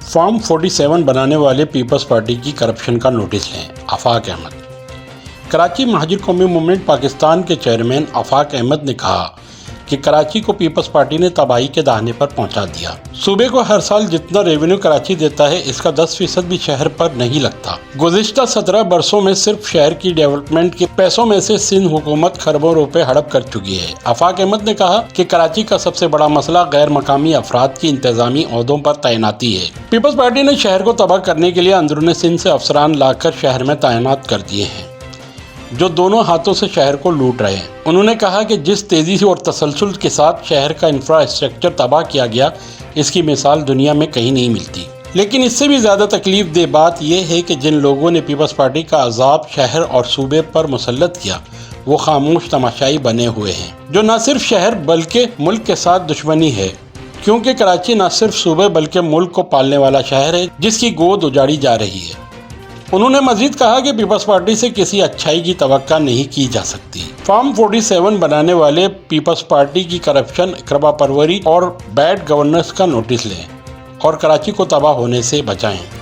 Form 47 بنانے والے Peoples party کی کرپشن کا نوٹس لیں۔ آفاق احمد۔ کراچی مہاجر قومی موومنٹ پاکستان کے چیئرمین آفاق احمد نے کہا کہ کراچی کو پیپلز پارٹی نے تباہی کے دہانے پر پہنچا دیا۔ صوبے کو ہر سال جتنا ریونیو کراچی دیتا ہے اس کا 10% بھی شہر پر نہیں لگتا۔ گزشتہ 17 برسوں میں صرف شہر کی ڈیولپمنٹ کے پیسوں میں سے سندھ حکومت خربوں روپے ہڑپ کر چکی ہے۔ آفاق احمد نے کہا کہ کراچی کا سب سے بڑا مسئلہ غیر مقامی افراد کی انتظامی عہدوں پر تعیناتی ہے۔ پیپلز پارٹی نے شہر کو تباہ کرنے کے لیے اندرون سندھ سے افسران لا کر شہر میں تعینات کر دیے ہیں جو دونوں ہاتھوں سے شہر کو لوٹ رہے ہیں۔ انہوں نے کہا کہ جس تیزی سے اور تسلسل کے ساتھ شہر کا انفراسٹرکچر تباہ کیا گیا اس کی مثال دنیا میں کہیں نہیں ملتی۔ لیکن اس سے بھی زیادہ تکلیف دہ بات یہ ہے کہ جن لوگوں نے پیپلز پارٹی کا عذاب شہر اور صوبے پر مسلط کیا وہ خاموش تماشائی بنے ہوئے ہیں، جو نہ صرف شہر بلکہ ملک کے ساتھ دشمنی ہے، کیونکہ کراچی نہ صرف صوبے بلکہ ملک کو پالنے والا شہر ہے جس کی گود اجاڑی جا رہی ہے۔ انہوں نے مزید کہا کہ پیپلز پارٹی سے کسی اچھائی کی توقع نہیں کی جا سکتی۔ فارم 47 بنانے والے پیپلز پارٹی کی کرپشن، اقربا پروری اور بیڈ گورننس کا نوٹس لیں اور کراچی کو تباہ ہونے سے بچائیں۔